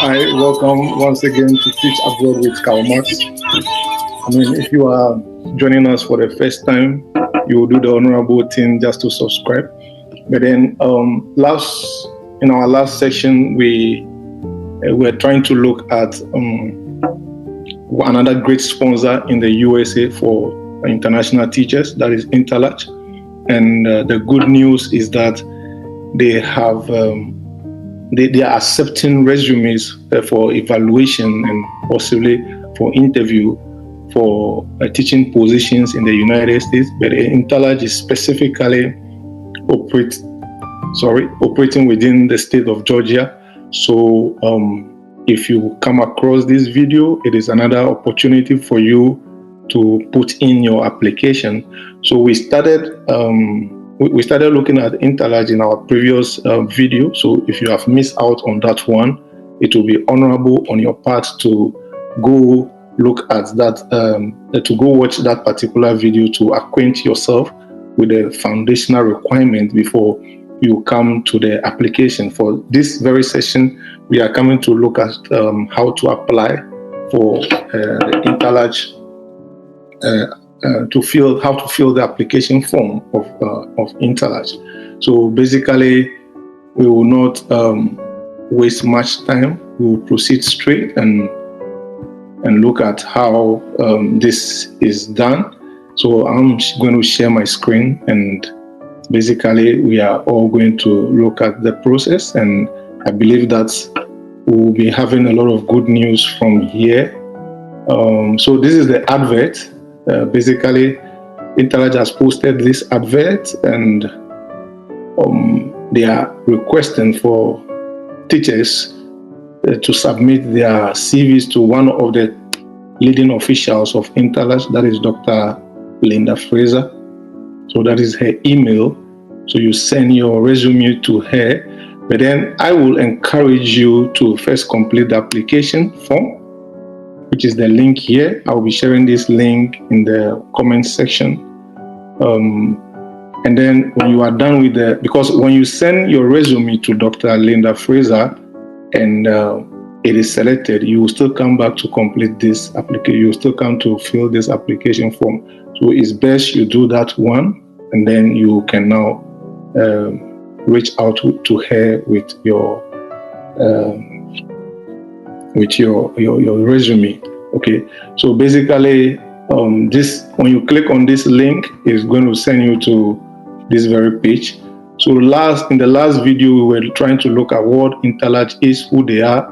Hi, welcome once again to Teach Abroad with Karlmax. If you are joining us for the first time, you will do the honorable thing just to subscribe. But then, in our last session, we were trying to look at another great sponsor in the USA for international teachers, that is Intalage. And the good news is that they have they are accepting resumes for evaluation and possibly for interview for teaching positions in the United States. But Intalage is specifically operating within the state of Georgia. So if you come across this video, it is another opportunity for you to put in your application. So we started looking at Intalage in our previous video. So if you have missed out on that one, it will be honorable on your part to go look at that, to go watch that particular video to acquaint yourself with the foundational requirement before you come to the application. For this very session, we are coming to look at how to apply for the Intalage, how to fill the application form of Intalage. So basically, we will not waste much time. We will proceed straight and look at how this is done. So I'm going to share my screen, and basically we are all going to look at the process, and I believe that we'll be having a lot of good news from here. So this is the advert. Basically, Intalage has posted this advert, and they are requesting for teachers to submit their CVs to one of the leading officials of Intalage, that is Dr. Linda Fraser. So that is her email. So you send your resume to her, but then I will encourage you to first complete the application form, which is the link here. I'll be sharing this link in the comment section. And then when you are done with because when you send your resume to Dr. Linda Fraser and it is selected, you will still come back to complete this application. You will still come to fill this application form. So it's best you do that one, and then you can now reach out to her with your resume. Okay, so basically this, when you click on this link, is going to send you to this very page. So in the last video, we were trying to look at what Intalage is, who they are,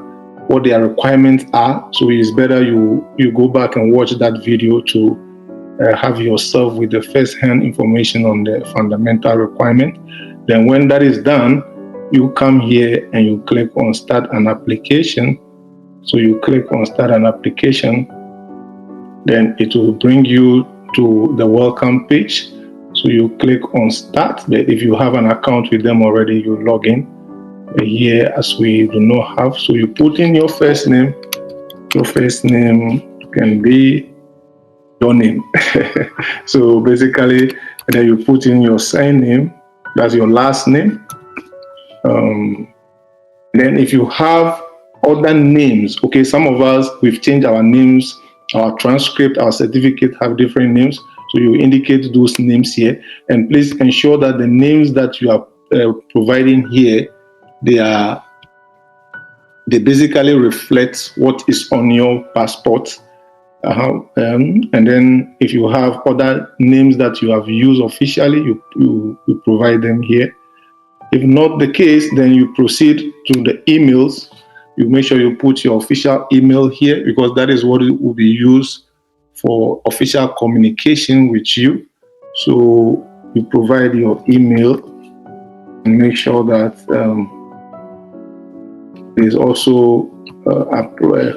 what their requirements are. So it's better you go back and watch that video to have yourself with the first-hand information on the fundamental requirement. Then when that is done, you come here and you click on Start an Application. So you click on Start an Application, then it will bring you to the welcome page. So you click on Start. But if you have an account with them already, you log in. Here, as we do not have, so you put in your first name. Your first name can be your name. So basically, then you put in your surname. That's your last name. Then if you have other names, okay, some of us, we've changed our names, our transcript, our certificate have different names. So you indicate those names here, and please ensure that the names that you are providing here, they basically reflect what is on your passport. And then if you have other names that you have used officially, you provide them here. If not the case, then you proceed to the emails. You make sure you put your official email here, because that is what will be used for official communication with you. So you provide your email and make sure that it is also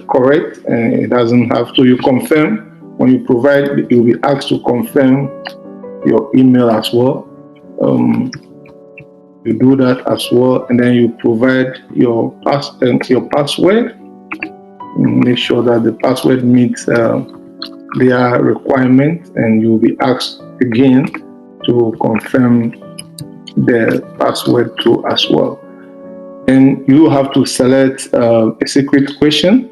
correct, and it doesn't have to. You confirm when you provide. You'll be asked to confirm your email as well. You do that as well, and then you provide your password. Make sure that the password meets their requirement, and you'll be asked again to confirm the password too as well. Then you have to select a secret question.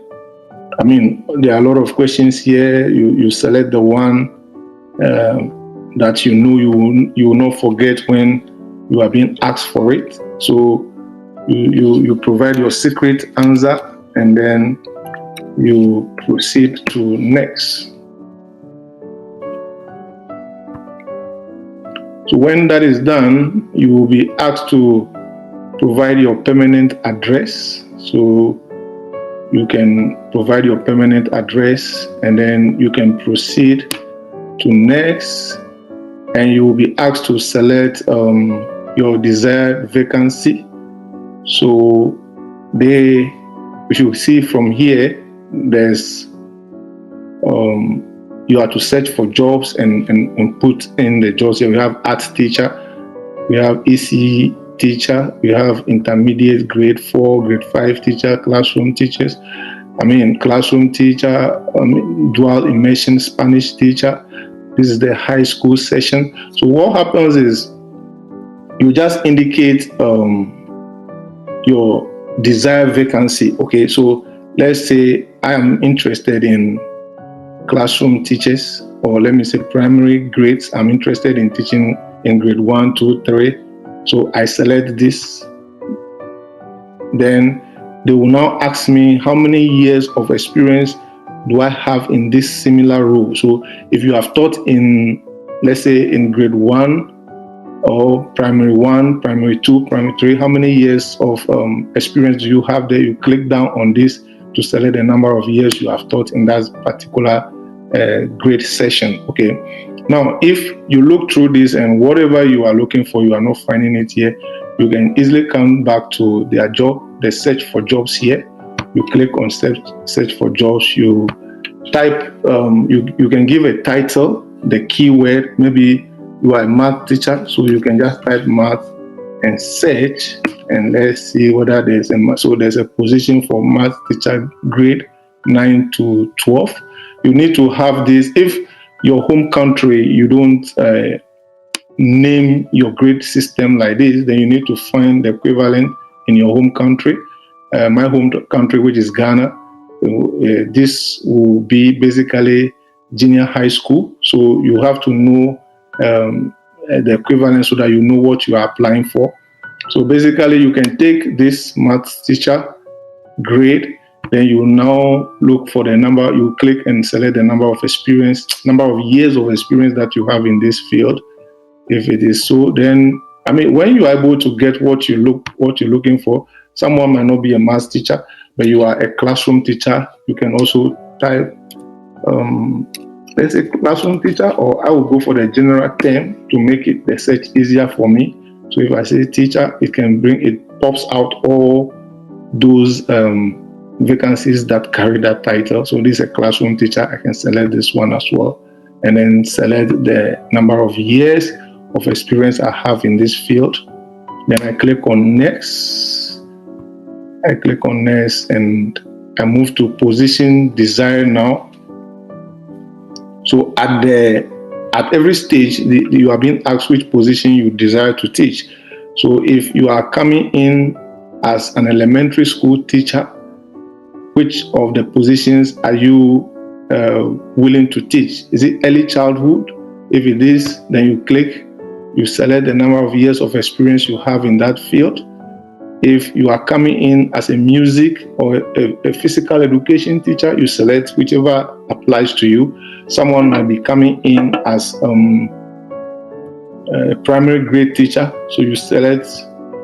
I mean, there are a lot of questions here. You select the one that you know you will not forget when you are being asked for it. So you provide your secret answer, and then you proceed to next. So when that is done, you will be asked to provide your permanent address. So you can provide your permanent address, and then you can proceed to next, and you will be asked to select your desired vacancy. So if you see from here, there's you have to search for jobs and put in the jobs here. We have art teacher, we have EC teacher, we have intermediate grade 4, grade 5 teacher, classroom teachers. Classroom teacher, dual immersion Spanish teacher. This is the high school session. So what happens is you just indicate your desired vacancy. Okay, so let's say I am interested in classroom teachers, or let me say primary grades. I'm interested in teaching in grade 1, 2, 3. So I select this. Then they will now ask me how many years of experience do I have in this similar role. So if you have taught in, let's say in grade 1 or primary 1, primary 2, primary 3, how many years of experience do you have there? You click down on this to select the number of years you have taught in that particular grade session. Okay. Now, if you look through this and whatever you are looking for, you are not finding it here, you can easily come back to their job, the search for jobs here. You click on search for jobs. You type, you can give a title, the keyword. Maybe you are a math teacher, so you can just type math and search, and let's see whether there's there's a position for math teacher grade 9 to 12. You need to have this. If your home country, you don't name your grade system like this, then you need to find the equivalent in your home country. My home country, which is Ghana, this will be basically junior high school. So you have to know the equivalent so that you know what you are applying for. So basically, you can take this math teacher grade, then you now look for the number, you click and select the number of years of experience that you have in this field. If it is so, then when you are able to get what you're looking for, someone might not be a math teacher, but you are a classroom teacher. You can also type, let's say classroom teacher, or I will go for the general term to make it the search easier for me. So if I say teacher, it pops out all those vacancies that carry that title. So this is a classroom teacher. I can select this one as well, and then select the number of years of experience I have in this field. Then I click on next. And I move to position desired now. So at every stage, you are being asked which position you desire to teach. So if you are coming in as an elementary school teacher, which of the positions are you willing to teach? Is it early childhood? If it is, then you click, you select the number of years of experience you have in that field. If you are coming in as a music or a physical education teacher, you select whichever applies to you. Someone might be coming in as a primary grade teacher, so you select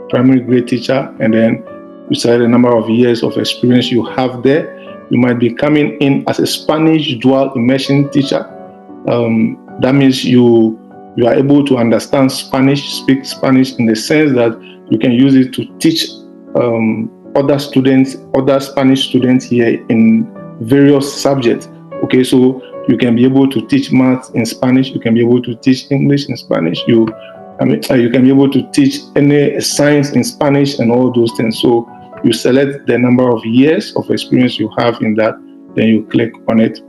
primary grade teacher, and then you select the number of years of experience you have there. You might be coming in as a Spanish dual immersion teacher. That means you are able to understand Spanish, speak Spanish in the sense that you can use it to teach other Spanish students here in various subjects. Okay, so you can be able to teach math in Spanish. You can be able to teach English in Spanish. You can be able to teach any science in Spanish and all those things. So you select the number of years of experience you have in that, then you click on it.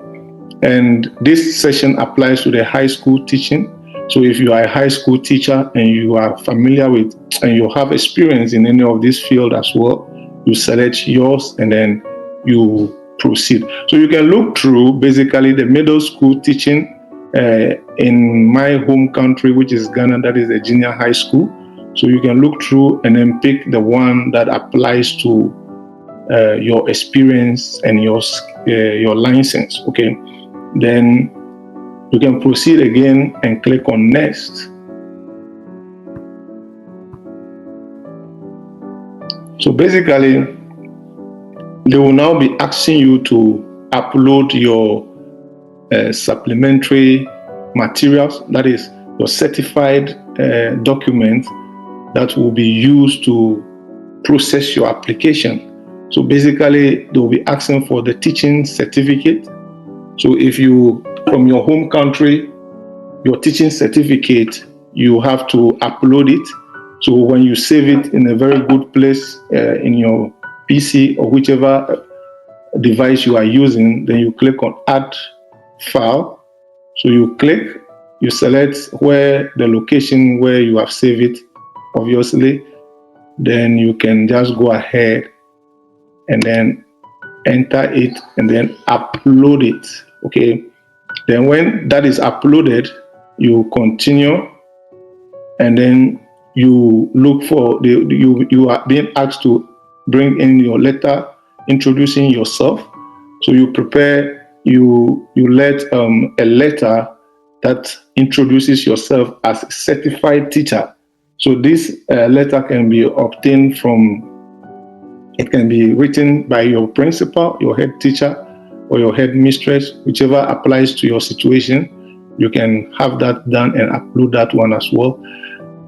And this session applies to the high school teaching. So if you are a high school teacher and you are familiar with and you have experience in any of this field as well, you select yours and then you proceed. So you can look through basically the middle school teaching in my home country, which is Ghana, that is a junior high school. So you can look through and then pick the one that applies to your experience and your license. Okay, then you can proceed again and click on next. So basically, they will now be asking you to upload your supplementary materials, that is your certified document that will be used to process your application. So basically, they will be asking for the teaching certificate. So if you, from your home country, your teaching certificate, you have to upload it. So when you save it in a very good place in your PC or whichever device you are using, then you click on add file. So you click, you select where the location where you have saved it, obviously. Then you can just go ahead and then enter it and then upload it. Okay. Then when that is uploaded, you continue and then you look for you are being asked to bring in your letter introducing yourself. So you prepare, you let a letter that introduces yourself as a certified teacher. So this letter can be obtained from, it can be written by your principal, your head teacher, or your head mistress, whichever applies to your situation. You can have that done and upload that one as well.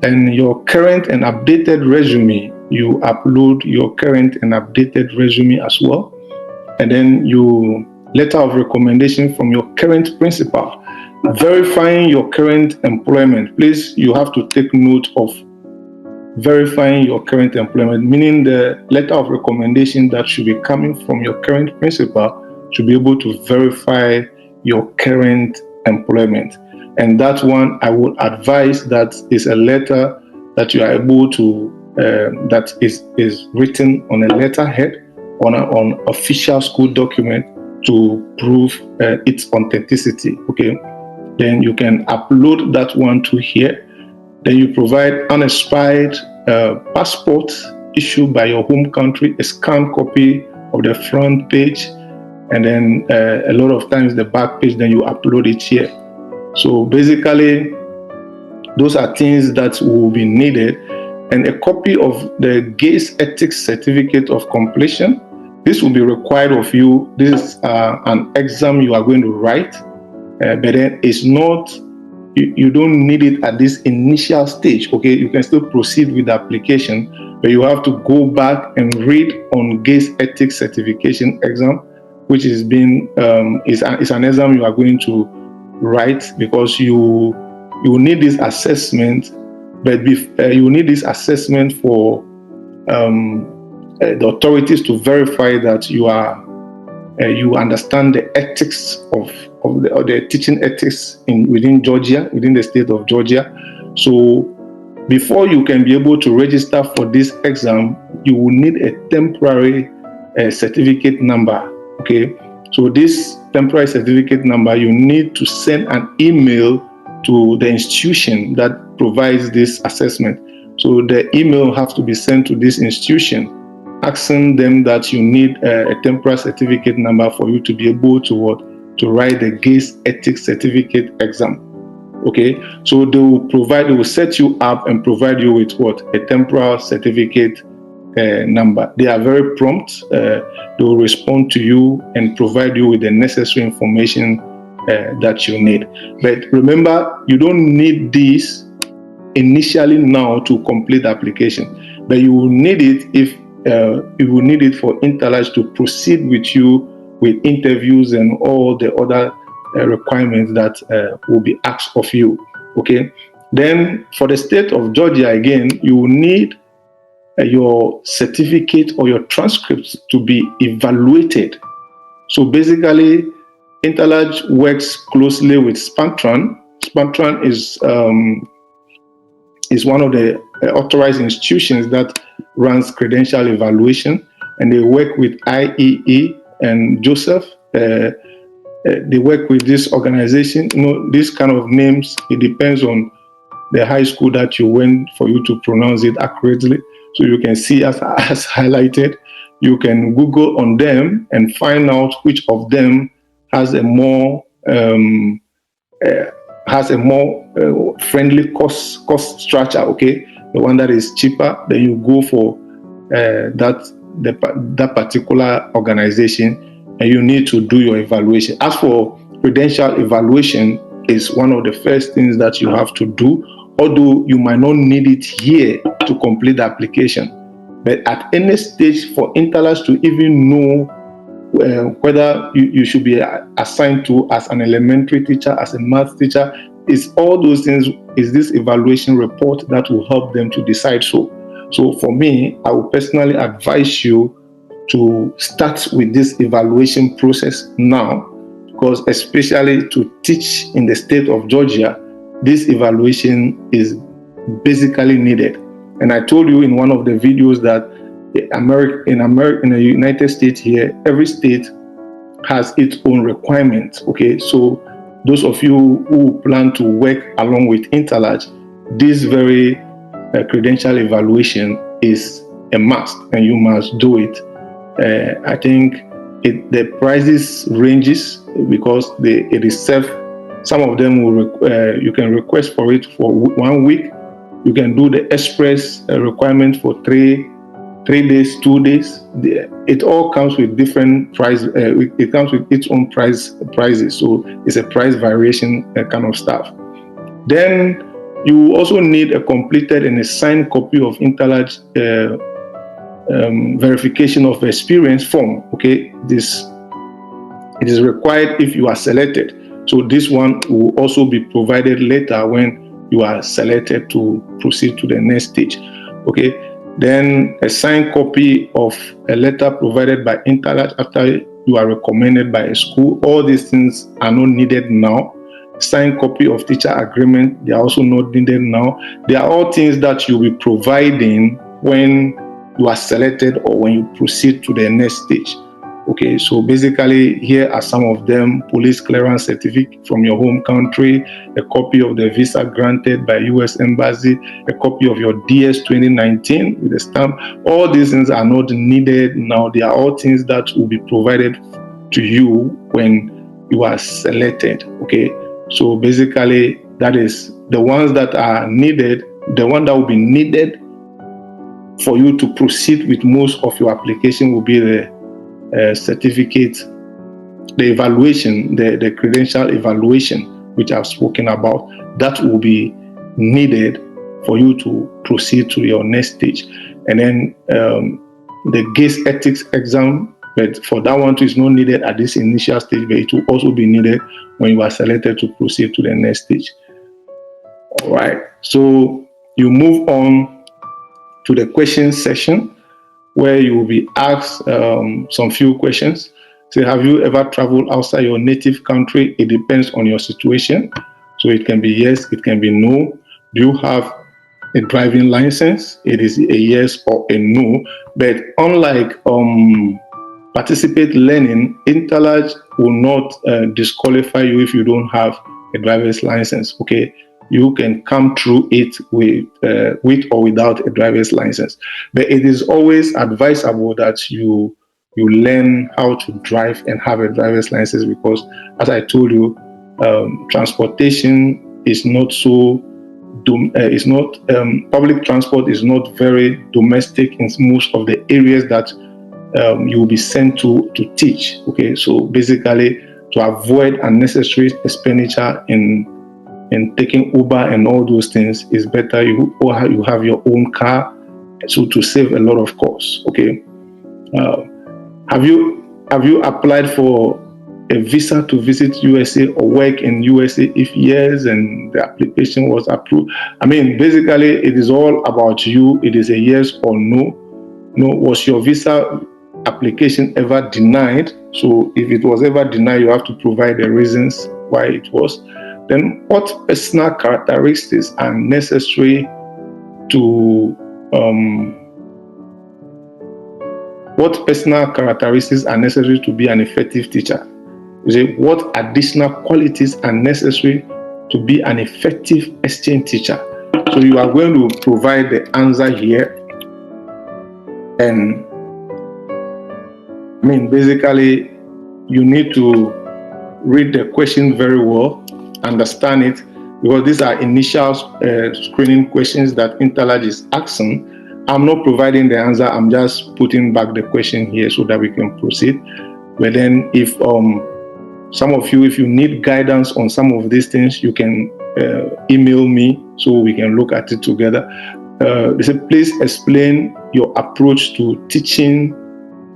And your current and updated resume, you upload your current and updated resume as well. And then you letter of recommendation from your current principal, verifying your current employment. Please, you have to take note of verifying your current employment, meaning the letter of recommendation that should be coming from your current principal should be able to verify your current employment. And that one, I would advise that is a letter that you are able to, that is written on a letterhead, on official school document to prove its authenticity. Okay, then you can upload that one to here. Then you provide unexpired passport issued by your home country, a scanned copy of the front page, and then a lot of times the back page, then you upload it here. So basically, those are things that will be needed. And a copy of the GATE Ethics Certificate of Completion. This will be required of you. This is an exam you are going to write, but then it's not, you don't need it at this initial stage. Okay, you can still proceed with the application, but you have to go back and read on GATE Ethics Certification exam, which is being is an exam you are going to write, because you need this assessment, but you need this assessment for the authorities to verify that you are you understand the ethics of the teaching ethics within Georgia, within the state of Georgia. So before you can be able to register for this exam, you will need a temporary certificate number. Okay, so this temporary certificate number, you need to send an email to the institution that provides this assessment. So the email has to be sent to this institution, asking them that you need a temporary certificate number for you to be able to write the GATE Ethics Certificate exam. Okay, so they will set you up and provide you with a temporary certificate number. They are very prompt. They will respond to you and provide you with the necessary information that you need. But remember, you don't need this initially now to complete the application, but you will need it if you will need it for Intalage to proceed with you with interviews and all the other requirements that will be asked of you. Okay. Then for the state of Georgia, again, you will need your certificate or your transcripts to be evaluated. So basically, Intalage works closely with Spectrum, Spatran is one of the authorized institutions that runs credential evaluation, and they work with IEE and Joseph. They work with this organization. These kind of names, it depends on the high school that you went for you to pronounce it accurately. So you can see as highlighted. You can Google on them and find out which of them has a more friendly cost structure. Okay, the one that is cheaper, then you go for that particular organization, and you need to do your evaluation. As for credential evaluation, is one of the first things that you have to do, although you might not need it here to complete the application. But at any stage for Intalage to even know whether you should be assigned to as an elementary teacher, as a math teacher, is all those things, is this evaluation report that will help them to decide so. So for me, I would personally advise you to start with this evaluation process now, because especially to teach in the state of Georgia, this evaluation is basically needed. And I told you in one of the videos that in the United States here, every state has its own requirements. Okay, so those of you who plan to work along with Intalage, this very credential evaluation is a must, and you must do it. I think the prices ranges because it is some of them will you can request for it for 1 week. You can do the express requirement for 3 days, 2 days. It all comes with different price. It comes with its own prices. So it's a price variation kind of stuff. Then you also need a completed and a signed copy of Intalage verification of experience form. Okay, it is required if you are selected. So this one will also be provided later when you are selected to proceed to the next stage. Okay, then a signed copy of a letter provided by Intalage after you are recommended by a school. All these things are not needed now. Signed copy of teacher agreement, they are also not needed now. They are all things that you'll be providing when you are selected or when you proceed to the next stage. Okay, so basically here are some of them: police clearance certificate from your home country, a copy of the visa granted by US Embassy, a copy of your DS 2019 with a stamp. All these things are not needed now. They are all things that will be provided to you when you are selected. Okay, so basically that is the ones that are needed. The one that will be needed for you to proceed with most of your application will be the certificate, the evaluation, the credential evaluation, which I've spoken about. That will be needed for you to proceed to your next stage. And then the GATE ethics exam, but for that one too, is not needed at this initial stage, but it will also be needed when you are selected to proceed to the next stage. All right, so you move on to the question session, where you will be asked some few questions. Say, have you ever traveled outside your native country? It depends on your situation. So it can be yes, it can be no. Do you have a driving license? It is a yes or a no. But unlike participate learning, Intalage will not disqualify you if you don't have a driver's license. Okay, you can come through it with or without a driver's license. But it is always advisable that you learn how to drive and have a driver's license, because, as I told you, transportation is not so. Public transport is not very domestic in most of the areas that you will be sent to teach. Okay, so basically, to avoid unnecessary expenditure in taking Uber and all those things, is better you have your own car, so to save a lot of costs. Okay, have you applied for a visa to visit USA or work in USA? If yes, and the application was approved. I mean, basically, it is all about you. It is a yes or no. No, was your visa application ever denied? So if it was ever denied, you have to provide the reasons why it was. Then what personal characteristics are necessary to be an effective teacher? You say, what additional qualities are necessary to be an effective exchange teacher? So you are going to provide the answer here. And basically, you need to read the question very well, understand it, because these are initial screening questions that Intalage is asking. I'm not providing the answer, I'm just putting back the question here so that we can proceed. But then if some of you, if you need guidance on some of these things, you can email me so we can look at it together. They say, please explain your approach to teaching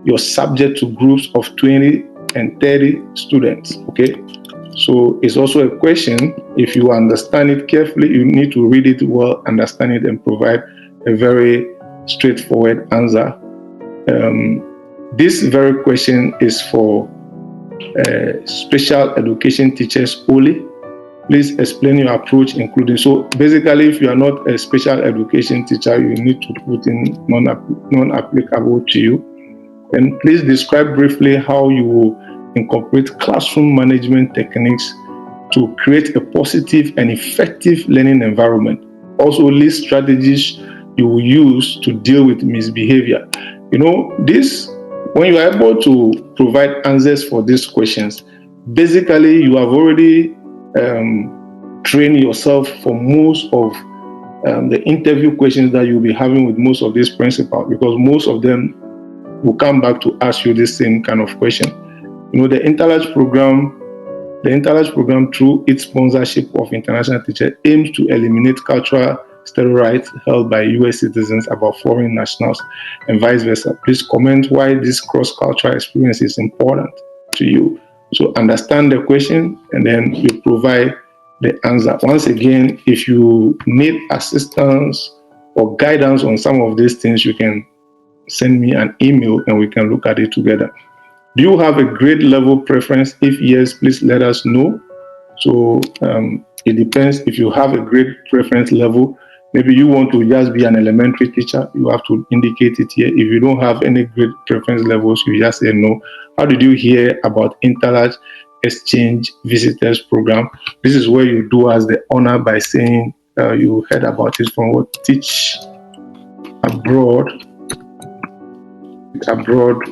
your subject to groups of 20 and 30 students. Okay, so it's also a question. If you understand it carefully, you need to read it well, understand it, and provide a very straightforward answer. This very question is for special education teachers only. Please explain your approach, including. So basically, if you are not a special education teacher, you need to put in non-applicable to you. And please describe briefly how you will incorporate classroom management techniques to create a positive and effective learning environment. Also, list strategies you will use to deal with misbehavior. This, when you are able to provide answers for these questions, basically you have already trained yourself for most of the interview questions that you'll be having with most of these principals, because most of them will come back to ask you the same kind of question. The Intalage program, through its sponsorship of international teachers, aims to eliminate cultural stereotypes held by US citizens about foreign nationals and vice versa. Please comment why this cross-cultural experience is important to you. So understand the question and then you provide the answer. Once again, if you need assistance or guidance on some of these things, you can send me an email and we can look at it together. Do you have a grade level preference? If yes, please let us know. So it depends. If you have a grade preference level, maybe you want to just be an elementary teacher, you have to indicate it here. If you don't have any grade preference levels, you just say no. How did you hear about Intalage Exchange Visitors Program? This is where you do us the honor by saying you heard about it from what Teach Abroad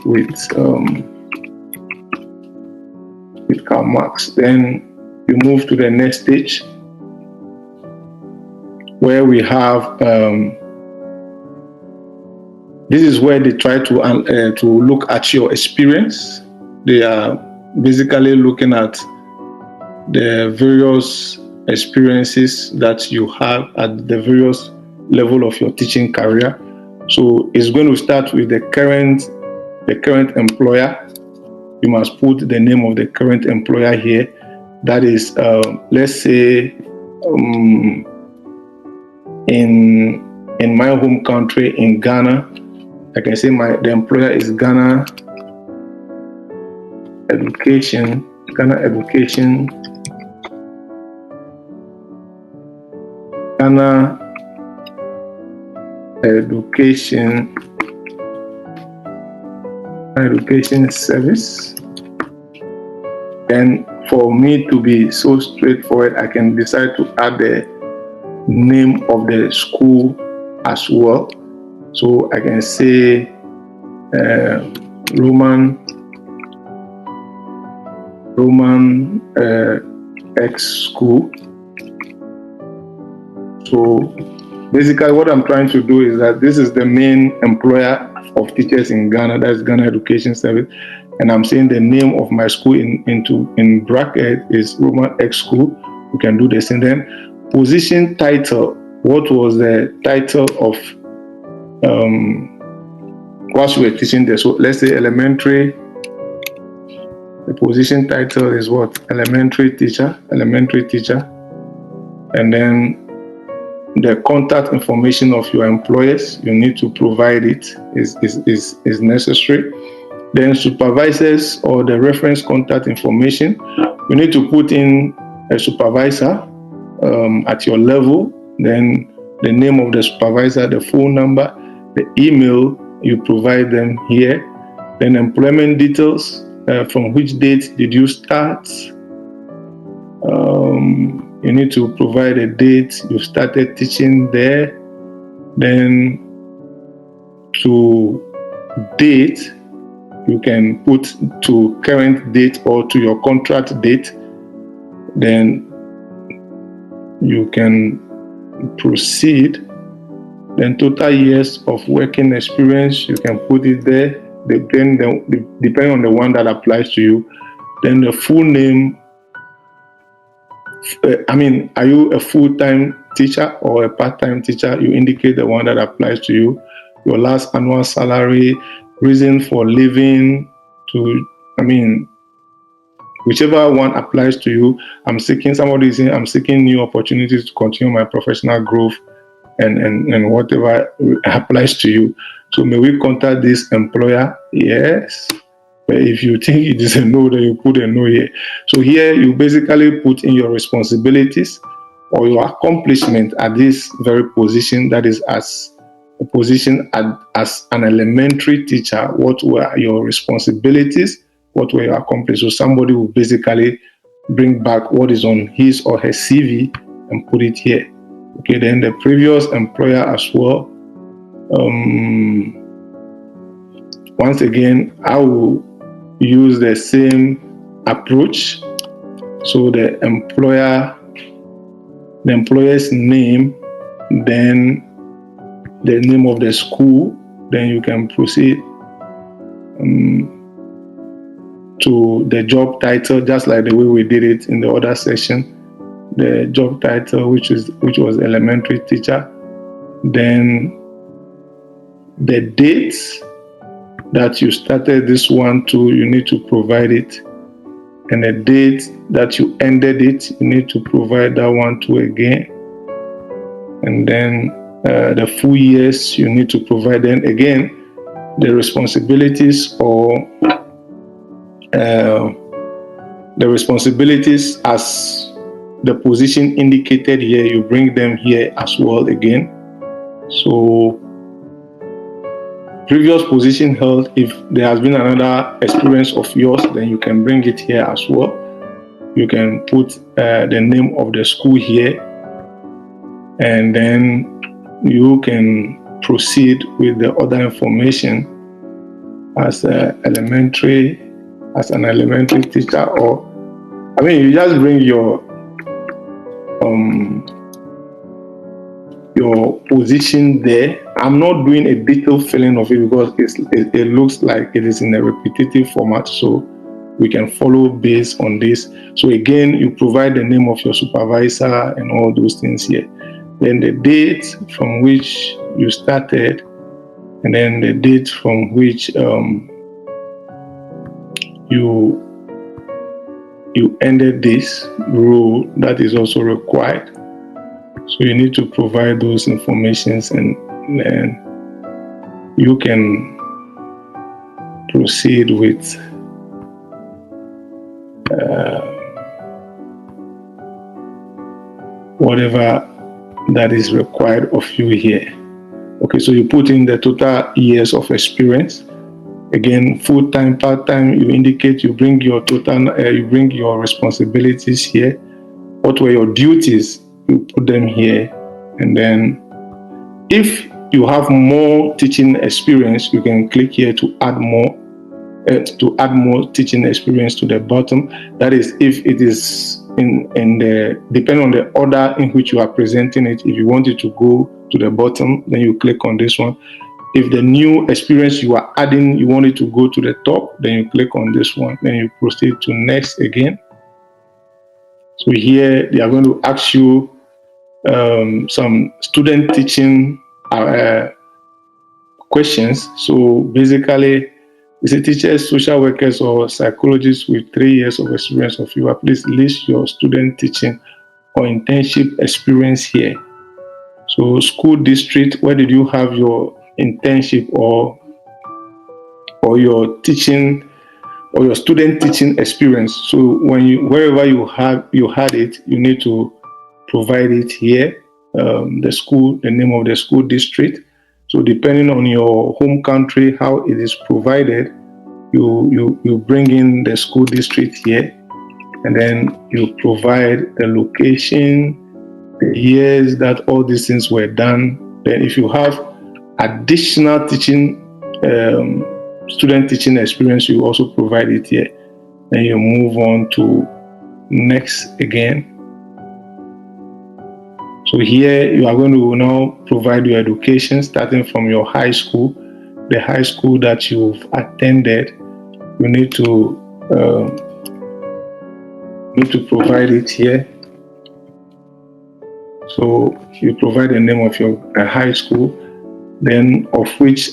with Karlmax. Then you move to the next stage where we have this is where they try to look at your experience. They are basically looking at the various experiences that you have at the various level of your teaching career. So it's going to start with the current employer. You must put the name of the current employer here. That is, let's say, in my home country, in Ghana, I can say the employer is Ghana Education Service. And for me to be so straightforward, I can decide to add the name of the school as well. So I can say Roman X school. So basically what I'm trying to do is that this is the main employer of teachers in Ghana, that's Ghana Education Service, and I'm saying the name of my school in bracket is Roman X School. We can do this, and then position title. What was the title of what we were teaching there? So let's say elementary. The position title is what? Elementary teacher, and then the contact information of your employers, you need to provide it, is necessary. Then supervisors or the reference contact information, you need to put in a supervisor at your level, then the name of the supervisor, the phone number, the email, you provide them here. Then employment details, from which date did you start? You need to provide a date you started teaching there. Then to date, you can put to current date or to your contract date. Then you can proceed. Then total years of working experience, you can put it there, depending on the one that applies to you. Then the full name, are you a full-time teacher or a part-time teacher? You indicate the one that applies to you. Your last annual salary, reason for leaving, whichever one applies to you. Somebody is saying, I'm seeking new opportunities to continue my professional growth, and whatever applies to you. So may we contact this employer? Yes. But if you think it is a no, then you put a no here. So here you basically put in your responsibilities or your accomplishment at this very position, that is as a position as an elementary teacher. What were your responsibilities? What were your accomplishments? So somebody will basically bring back what is on his or her CV and put it here. Okay, then the previous employer as well. Once again, I will use the same approach. So the employer's name, then the name of the school, then you can proceed to the job title, just like the way we did it in the other session. The job title, which was elementary teacher. Then the dates that you started this one to, you need to provide it. And the date that you ended it, you need to provide that one too again. And then the full years, you need to provide. Then again, the responsibilities or the responsibilities as the position indicated here, you bring them here as well again. So previous position held, if there has been another experience of yours, then you can bring it here as well. You can put the name of the school here, and then you can proceed with the other information as an elementary teacher, or you just bring your position there. I'm not doing a detailed filling of it because it looks like it is in a repetitive format, so we can follow based on this. So again, you provide the name of your supervisor and all those things here. Then the date from which you started, and then the date from which you ended this role, that is also required. So you need to provide those informations, and then you can proceed with whatever that is required of you here. Okay, so you put in the total years of experience. Again, full-time, part-time, you indicate, you bring your total, you bring your responsibilities here. What were your duties? You put them here. And then if you have more teaching experience, you can click here to add more teaching experience to the bottom. That is, if it is depending on the order in which you are presenting it. If you want it to go to the bottom, then you click on this one. If the new experience you are adding, you want it to go to the top, then you click on this one. Then you proceed to next again. So here they are going to ask you some student teaching questions. So basically, is it teachers, social workers, or psychologists with 3 years of experience of you? Please list your student teaching or internship experience here. So school district, where did you have your internship or your teaching or your student teaching experience. So wherever you had it, you need to provide it here. The school, the name of the school district. So depending on your home country, how it is provided, you bring in the school district here, and then you provide the location, the years that all these things were done. Then if you have additional teaching, student teaching experience, you also provide it here. Then you move on to next again. So here you are going to now provide your education starting from your high school, the high school that you've attended. You need to provide it here. So you provide the name of your high school, then of which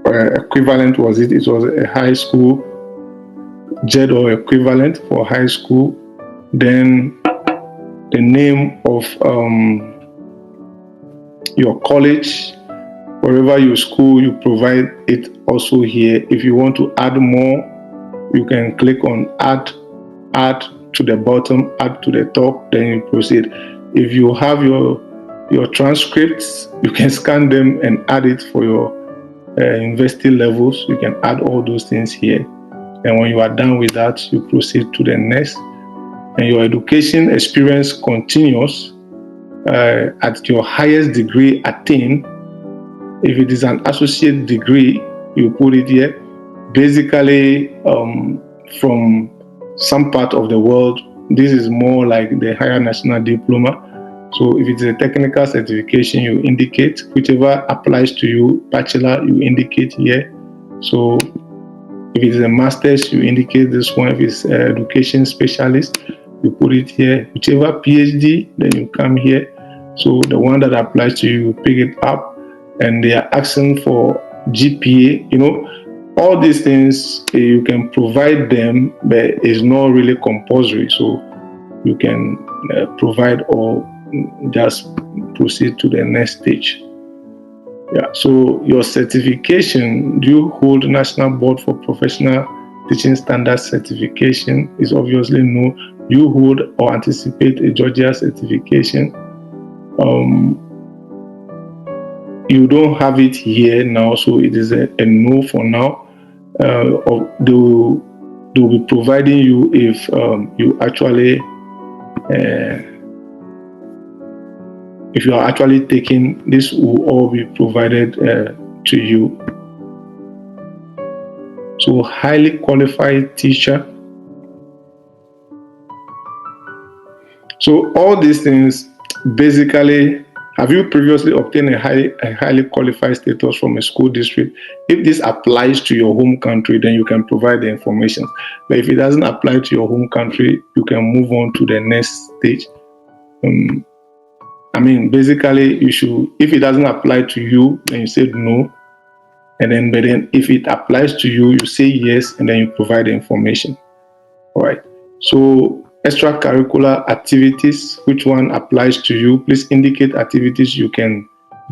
equivalent was it? It was a high school, JED or equivalent for high school. Then the name of your college, wherever you school, you provide it also here. If you want to add more, you can click on add to the bottom, add to the top, then you proceed. If you have your transcripts, you can scan them and add it for your university levels. You can add all those things here. And when you are done with that, you proceed to the next. And your education experience continues at your highest degree attained. If it is an associate degree, you put it here. Basically, from some part of the world, this is more like the higher national diploma. So if it's a technical certification, you indicate whichever applies to you. Bachelor, you indicate here. So if it's a master's, you indicate this one. If it's education specialist, you put it here. Whichever PhD, then you come here. So the one that applies to you, pick it up, and they are asking for GPA. You know, all these things you can provide them, but it's not really compulsory. So you can provide or just proceed to the next stage. Yeah. So your certification, do you hold National Board for Professional Teaching Standards certification? Is obviously no. You hold or anticipate a Georgia certification. You don't have it here now, so it is a no for now. They will be providing you if you actually if you are actually taking this, will all be provided to you. So highly qualified teacher. So all these things, basically, have you previously obtained a highly qualified status from a school district? If this applies to your home country, then you can provide the information. But if it doesn't apply to your home country, you can move on to the next stage. Basically, you should, if it doesn't apply to you, then you say no. But then if it applies to you, you say yes, and then you provide the information. All right. So extracurricular activities, which one applies to you? Please indicate activities you can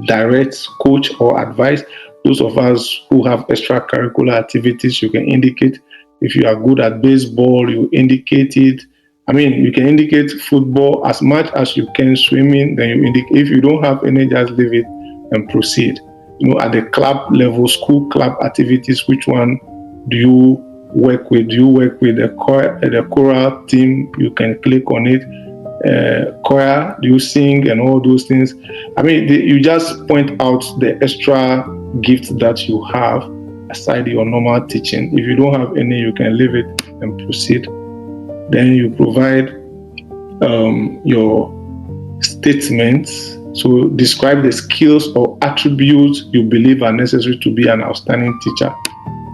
direct, coach, or advise. Those of us who have extracurricular activities, you can indicate. If you are good at baseball, you indicate it. You can indicate football as much as you can, swimming, then you indicate. If you don't have any, just leave it and proceed. At the club level, school club activities, which one do you work with? Do you work with the choral team? You can click on it. Choir, do you sing and all those things? You just point out the extra gifts that you have aside your normal teaching. If you don't have any, you can leave it and proceed. Then you provide your statements. So describe the skills or attributes you believe are necessary to be an outstanding teacher.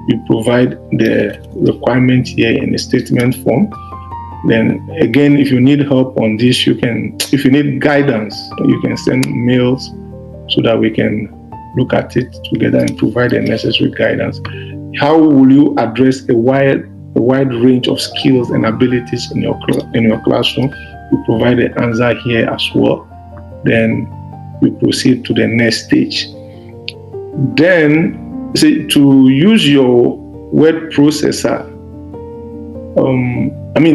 You provide the requirement here in a statement form. Then again, if you need help on this, if you need guidance, you can send mails so that we can look at it together and provide the necessary guidance. How will you address a wide range of skills and abilities in your classroom? You provide the answer here as well. Then we proceed to the next stage. Then See, to use your word processor,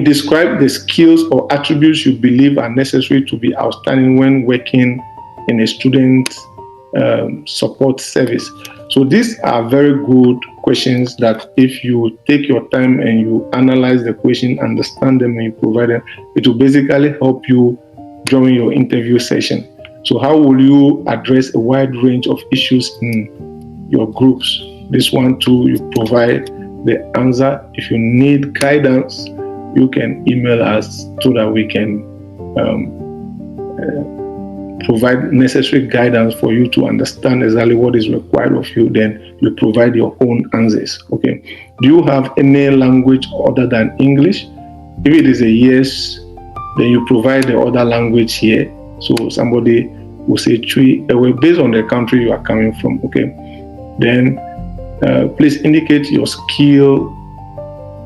describe the skills or attributes you believe are necessary to be outstanding when working in a student support service. So these are very good questions that if you take your time and you analyze the question, understand them, and you provide them, it will basically help you during your interview session. So how will you address a wide range of issues in your groups? This one too, you provide the answer. If you need guidance, you can email us so that we can provide necessary guidance for you to understand exactly what is required of you. Then you provide your own answers. Okay. Do you have any language other than English? If it is a yes, then you provide the other language here. So somebody will say Twi based on the country you are coming from. Okay. Then please indicate your skill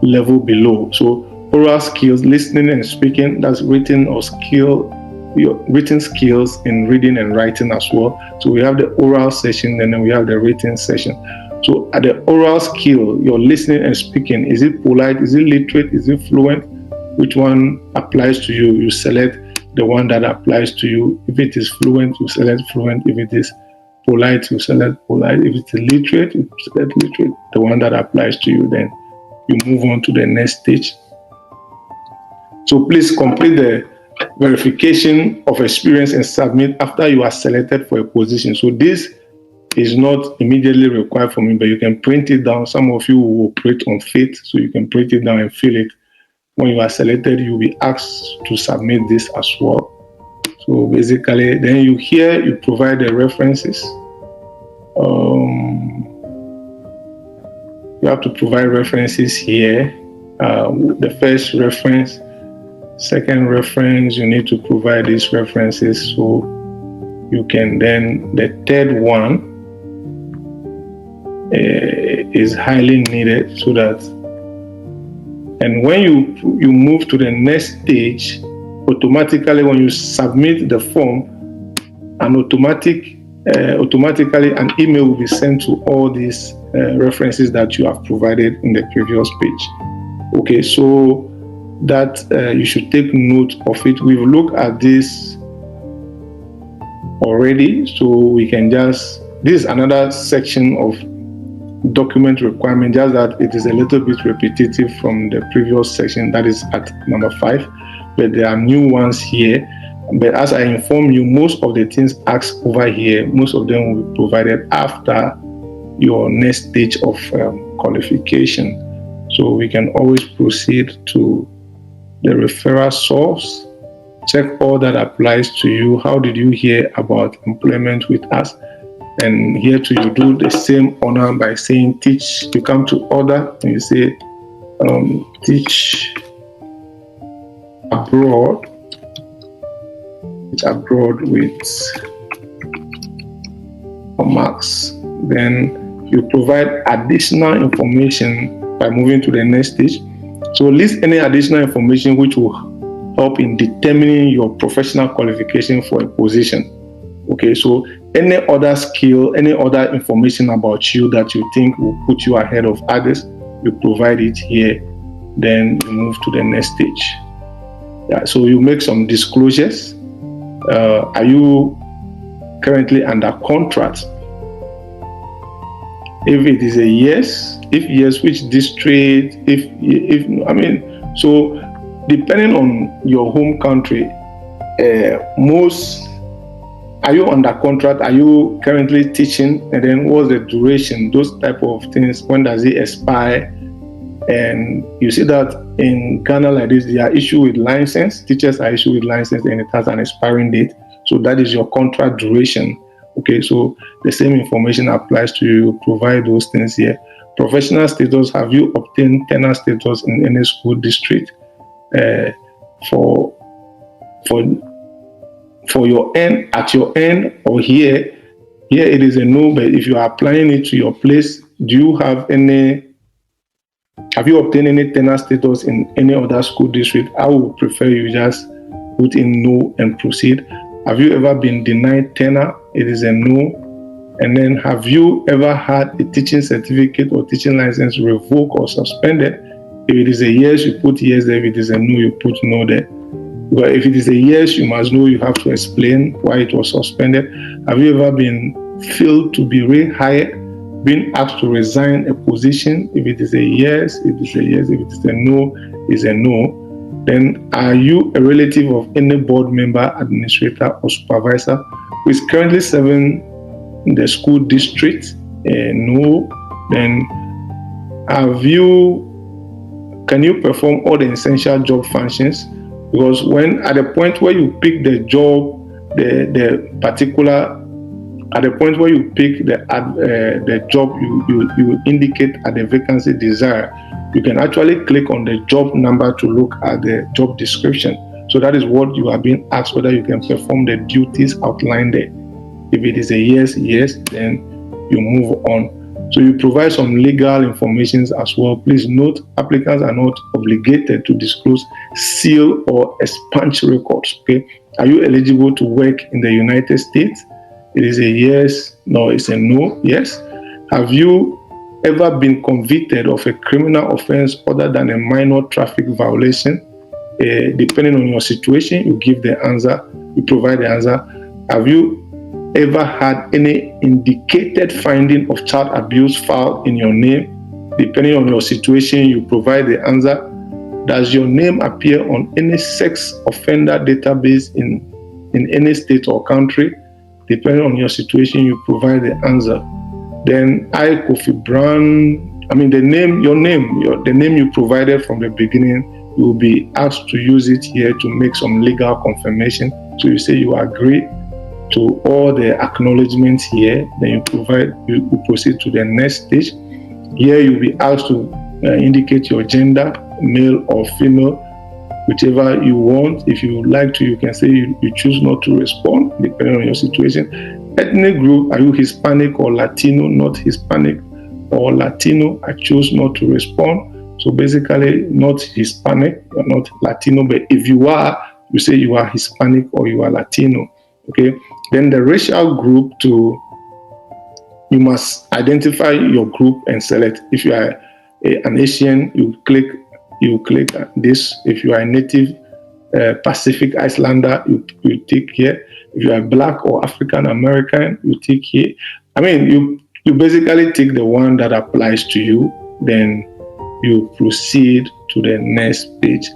level below. So oral skills, listening and speaking, that's written or skill, your written skills in reading and writing as well. So we have the oral session and then we have the written session. So at the oral skill, your listening and speaking, is it polite, is it literate, is it fluent? Which one applies to you? You select the one that applies to you. If it is fluent, you select fluent. If it is polite, you select polite. If it's literate, you select literate, the one that applies to you. Then you move on to the next stage. So please complete the verification of experience and submit after you are selected for a position. So this is not immediately required for me, but you can print it down. Some of you will operate on faith, so you can print it down and fill it. When you are selected, you'll be asked to submit this as well. So basically, then you provide the references. You have to provide references here. The first reference, second reference, you need to provide these references. So you can then, the third one is highly needed so that, and when you move to the next stage, automatically when you submit the form, automatically an email will be sent to all these references that you have provided in the previous page. Okay, so that you should take note of it. We've looked at this already, so we can just, this is another section of document requirement, just that it is a little bit repetitive from the previous section, that is at number 5, but there are new ones here. But as I inform you, most of the things asked over here, most of them will be provided after your next stage of qualification. So we can always proceed to the referral source, check all that applies to you. How did you hear about employment with us? And here too, you do the same honor by saying teach. You come to order and you say teach abroad. Teach abroad with Karlmax. Then you provide additional information by moving to the next stage. So list any additional information which will help in determining your professional qualification for a position. Okay, so any other skill, any other information about you that you think will put you ahead of others, you provide it here. Then you move to the next stage. Yeah, so you make some disclosures. Are you currently under contract? If it is a yes, if yes, which district? If I mean, so depending on your home country, are you under contract? Are you currently teaching? And then what's the duration? Those type of things. When does it expire? And you see that in Ghana like this, they are issued with license. Teachers are issued with license and it has an expiring date. So that is your contract duration. Okay, so the same information applies to you. Provide those things here. Professional status. Have you obtained tenure status in any school district? For your end, at your end, or here it is a no, but if you are applying it to your place, have you obtained any tenure status in any other school district? I would prefer you just put in no and proceed. Have you ever been denied tenure? It is a no. And then, have you ever had a teaching certificate or teaching license revoked or suspended? If it is a yes, you put yes there. If it is a no, you put no there. But if it is a yes, you must know, you have to explain why it was suspended. Have you ever been failed to be rehired, been asked to resign a position? If it is a yes, it is a yes. If it is a no, it's a no. Then, are you a relative of any board member, administrator, or supervisor who is currently serving in the school district? No. Then, can you perform all the essential job functions? Because when at the point where you pick the job, at the point where you pick the job, you indicate at the vacancy desired, you can actually click on the job number to look at the job description. So that is what you are being asked, whether you can perform the duties outlined there. If it is a yes, then you move on. So you provide some legal information as well. Please note, applicants are not obligated to disclose, seal, or expunge records. Okay? Are you eligible to work in the United States? It is a yes, no, it's a no, yes. Have you ever been convicted of a criminal offense other than a minor traffic violation? Depending on your situation, you give the answer, you provide the answer. Have you ever had any indicated finding of child abuse filed in your name? Depending on your situation, you provide the answer. Does your name appear on any sex offender database in any state or country? Depending on your situation, you provide the answer. Then Kofi Brown, the name you provided from the beginning, you will be asked to use it here to make some legal confirmation. So you say you agree to all the acknowledgements here, then you proceed to the next stage. Here you'll be asked to indicate your gender, male or female, whichever you want. If you like to, you can say you choose not to respond, depending on your situation. Ethnic group, are you Hispanic or Latino? Not Hispanic or Latino, I choose not to respond. So basically, not Hispanic, or not Latino, but if you are, you say you are Hispanic or you are Latino. Okay. Then the racial group, you must identify your group and select. If you are an Asian, you click this. If you are a native Pacific Islander, you tick here. If you are Black or African American, you tick here. You basically tick the one that applies to you. Then you proceed to the next page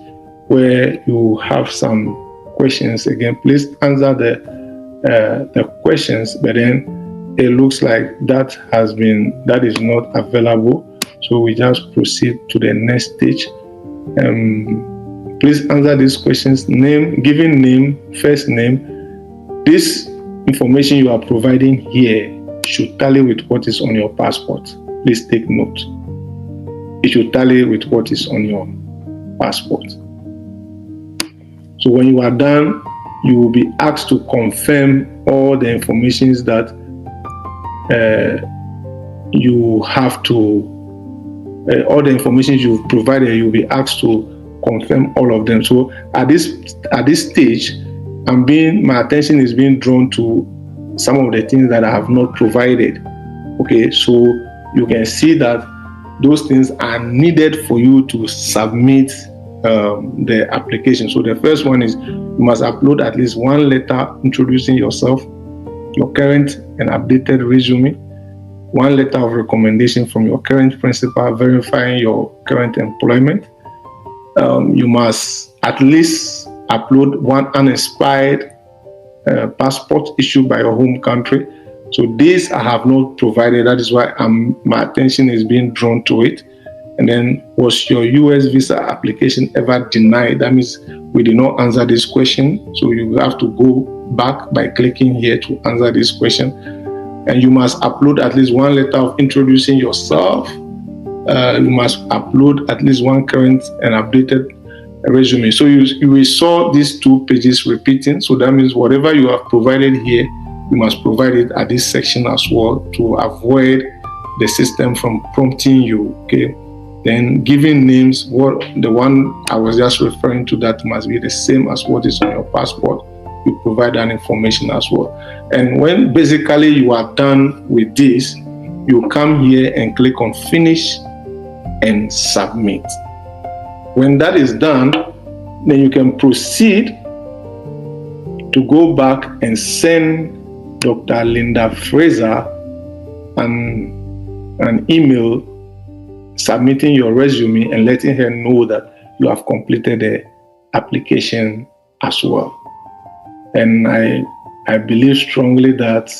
where you have some questions. Again, please answer the questions, but then it looks like that is not available. So we just proceed to the next stage. Please answer these questions. Name, given name, first name. This information you are providing here should tally with what is on your passport. Please take note. It should tally with what is on your passport. So when you are done, you will be asked to confirm all the information that you have to, all the information you've provided, you'll be asked to confirm all of them. So at this stage, my attention is being drawn to some of the things that I have not provided. Okay, so you can see that those things are needed for you to submit the application. So the first one is you must upload at least one letter introducing yourself, your current and updated resume, one letter of recommendation from your current principal verifying your current employment. You must at least upload one unexpired passport issued by your home country. So this I have not provided. That is why my attention is being drawn to it. And then, was your US visa application ever denied? That means we did not answer this question. So you have to go back by clicking here to answer this question. And you must upload at least one letter of introducing yourself. You must upload at least one current and updated resume. So you saw these two pages repeating. So that means whatever you have provided here, you must provide it at this section as well to avoid the system from prompting you. Okay. Then giving names, the one I was just referring to, that must be the same as what is on your passport. you provide that information as well. And when basically you are done with this, you come here and click on finish and submit. When that is done, then you can proceed to go back and send Dr. Linda Fraser an email submitting your resume and letting her know that you have completed the application as well. And I believe strongly that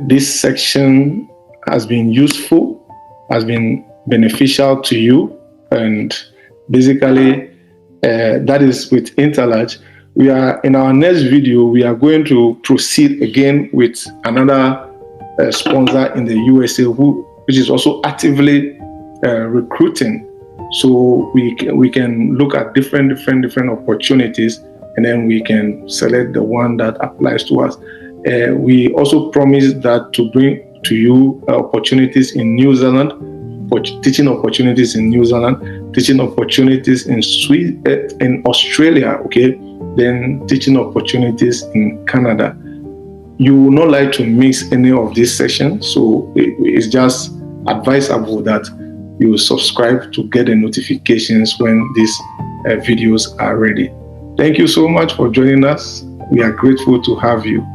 this section has been useful, has been beneficial to you, and basically that is with Intalage. We are in our next video, we are going to proceed again with another sponsor in the USA which is also actively recruiting. So we can look at different opportunities, and then we can select the one that applies to us. We also promise that to bring to you opportunities in New Zealand, teaching opportunities in New Zealand, teaching opportunities in in Australia, okay, then teaching opportunities in Canada. You will not like to miss any of these sessions, so it's just advisable that you subscribe to get the notifications when these videos are ready. Thank you so much for joining us. We are grateful to have you.